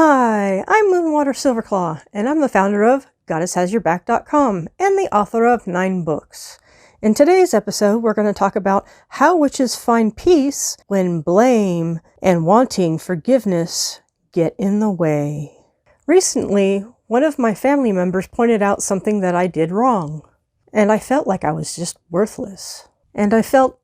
Hi, I'm Moonwater Silverclaw, and I'm the founder of GoddessHasYourBack.com and the author of 9 books. In today's episode, we're going to talk about how witches find peace when blame and wanting forgiveness get in the way. Recently, one of my family members pointed out something that I did wrong, and I felt like I was just worthless. And I felt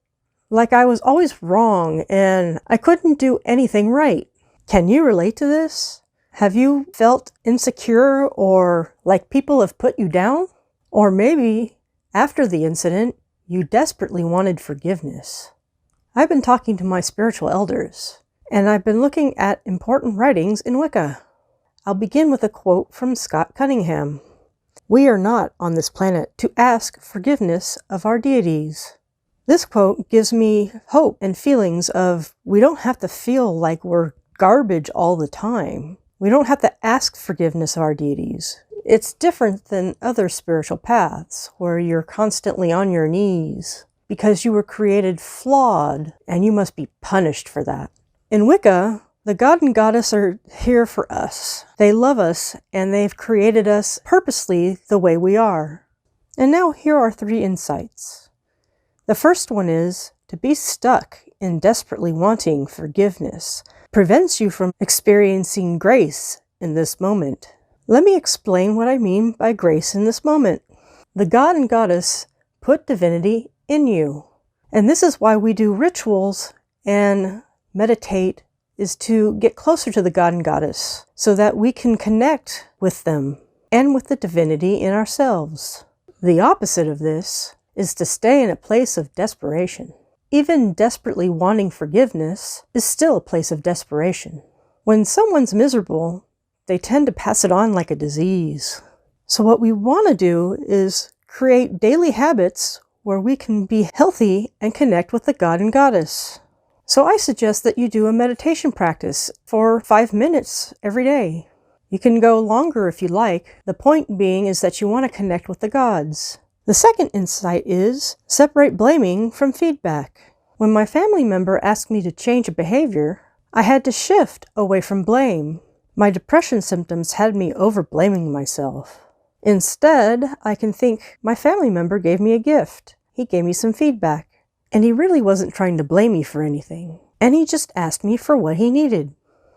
like I was always wrong and I couldn't do anything right. Can you relate to this? Have you felt insecure or like people have put you down? Or maybe after the incident, you desperately wanted forgiveness. I've been talking to my spiritual elders, and I've been looking at important writings in Wicca. I'll begin with a quote from Scott Cunningham. "We are not on this planet to ask forgiveness of our deities." This quote gives me hope and feelings of we don't have to feel like we're garbage all the time. We don't have to ask forgiveness of our deities. It's different than other spiritual paths where you're constantly on your knees because you were created flawed and you must be punished for that. In Wicca, the god and goddess are here for us. They love us and they've created us purposely the way we are. And now here are 3 insights. The first one is to be stuck in desperately wanting forgiveness prevents you from experiencing grace in this moment. Let me explain what I mean by grace in this moment. The god and goddess put divinity in you. And this is why we do rituals and meditate, is to get closer to the god and goddess so that we can connect with them and with the divinity in ourselves. The opposite of this is to stay in a place of desperation. Even desperately wanting forgiveness is still a place of desperation. When someone's miserable, they tend to pass it on like a disease. So what we want to do is create daily habits where we can be healthy and connect with the god and goddess. So I suggest that you do a meditation practice for 5 minutes every day. You can go longer if you like. The point being is that you want to connect with the gods. The second insight is separate blaming from feedback. When my family member asked me to change a behavior, I had to shift away from blame. My depression symptoms had me over-blaming myself. Instead, I can think my family member gave me a gift. He gave me some feedback. And he really wasn't trying to blame me for anything. And he just asked me for what he needed.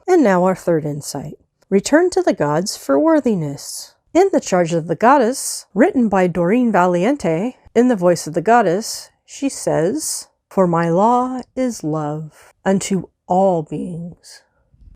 And now our third insight. Return to the gods for worthiness. In The Charge of the Goddess, written by Doreen Valiente, in the voice of the goddess, she says, "For my law is love unto all beings."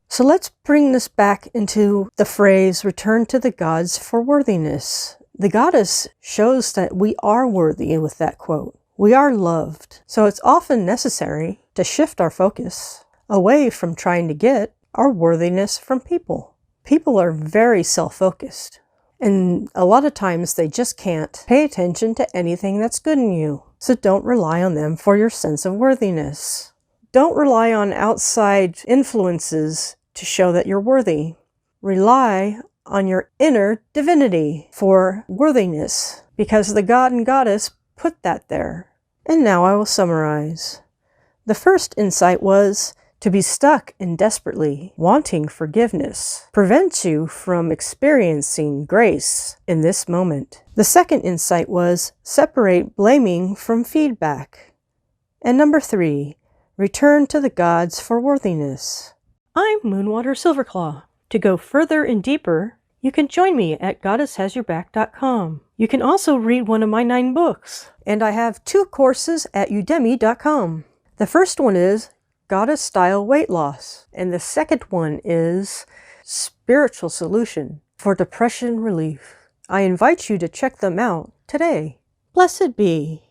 So let's bring this back into the phrase, return to the gods for worthiness. The goddess shows that we are worthy with that quote. We are loved. So it's often necessary to shift our focus away from trying to get our worthiness from people. People are very self-focused. And a lot of times they just can't pay attention to anything that's good in you. So don't rely on them for your sense of worthiness. Don't rely on outside influences to show that you're worthy. Rely on your inner divinity for worthiness, because the god and goddess put that there. And now I will summarize. The first insight was to be stuck in desperately wanting forgiveness prevents you from experiencing grace in this moment. The second insight was separate blaming from feedback. And number 3, return to the gods for worthiness. I'm Moonwater Silverclaw. To go further and deeper, you can join me at GoddessHasYourBack.com. You can also read one of my 9 books. And I have 2 courses at Udemy.com. The first one is Goddess Style Weight Loss, and the second one is Spiritual Solution for Depression Relief. I invite you to check them out today. Blessed be.